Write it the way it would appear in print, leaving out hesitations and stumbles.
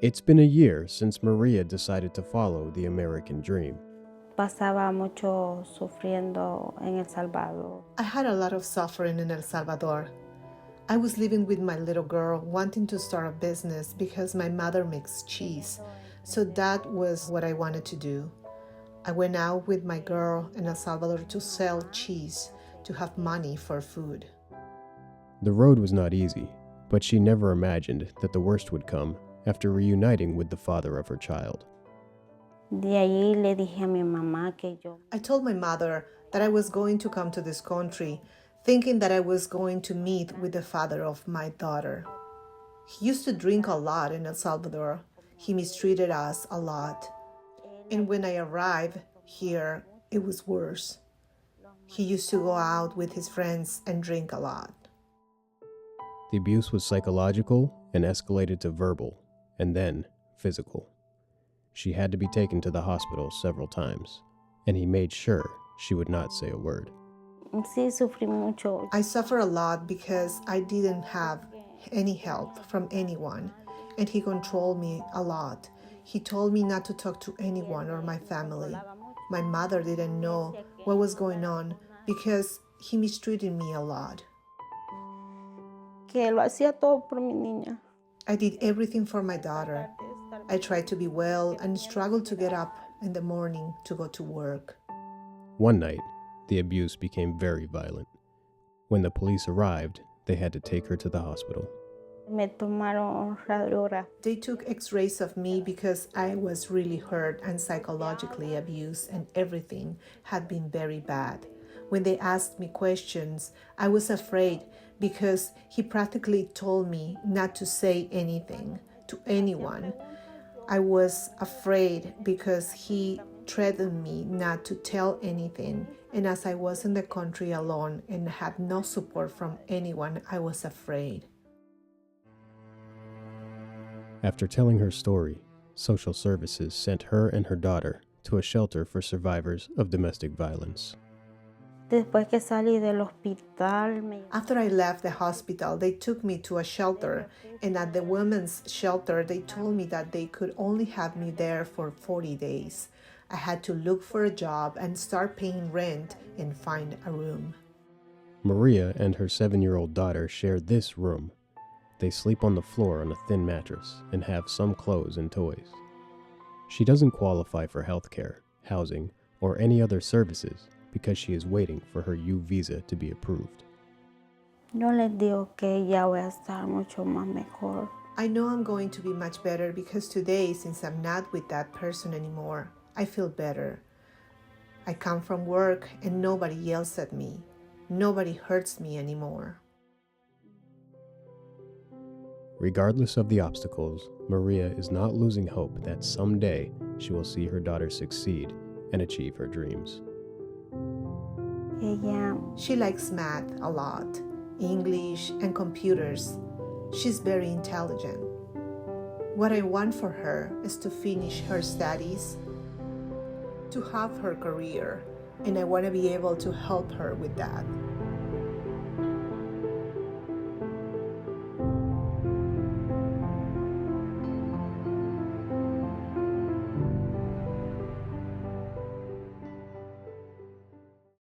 It's been a year since Maria decided to follow the American dream. Pasaba mucho sufriendo en El Salvador. I had a lot of suffering in El Salvador. I was living with my little girl, wanting to start a business because my mother makes cheese. So that was what I wanted to do. I went out with my girl in El Salvador to sell cheese, to have money for food. The road was not easy, but she never imagined that the worst would come after reuniting with the father of her child. De allí le dije a mi mamá que yo... I told my mother that I was going to come to this country, thinking that I was going to meet with the father of my daughter. He used to drink a lot in El Salvador. He mistreated us a lot. And when I arrived here, it was worse. He used to go out with his friends and drink a lot. The abuse was psychological and escalated to verbal, and then physical. She had to be taken to the hospital several times, and he made sure she would not say a word. Sí, sufrí mucho. I suffer a lot because I didn't have any help from anyone, and he controlled me a lot. He told me not to talk to anyone or my family. My mother didn't know what was going on because he mistreated me a lot. Que lo hacía todo por mi niña. I did everything for my daughter. I tried to be well and struggled to get up in the morning to go to work. One night, the abuse became very violent. When the police arrived, they had to take her to the hospital. Me tomaron radiografía. They took x-rays of me because I was really hurt and psychologically abused, and everything had been very bad. When they asked me questions, I was afraid because he practically told me not to say anything to anyone. I was afraid because he threatened me not to tell anything, and as I was in the country alone and had no support from anyone, I was afraid. After telling her story, social services sent her and her daughter to a shelter for survivors of domestic violence. Después que salí del hospital, After I left the hospital, they took me to a shelter, and at the women's shelter, they told me that they could only have me there for 40 days. I had to look for a job and start paying rent and find a room. Maria and her 7-year-old daughter share this room. They sleep on the floor on a thin mattress and have some clothes and toys. She doesn't qualify for health care, housing, or any other services because she is waiting for her U visa to be approved. yo les digo que ya voy a estar mucho más mejor. I know I'm going to be much better because today, since I'm not with that person anymore, I feel better. I come from work and nobody yells at me. Nobody hurts me anymore. Regardless of the obstacles, Maria is not losing hope that someday she will see her daughter succeed and achieve her dreams. She likes math a lot, English and computers. She's very intelligent. What I want for her is to finish her studies, to have her career, and I want to be able to help her with that.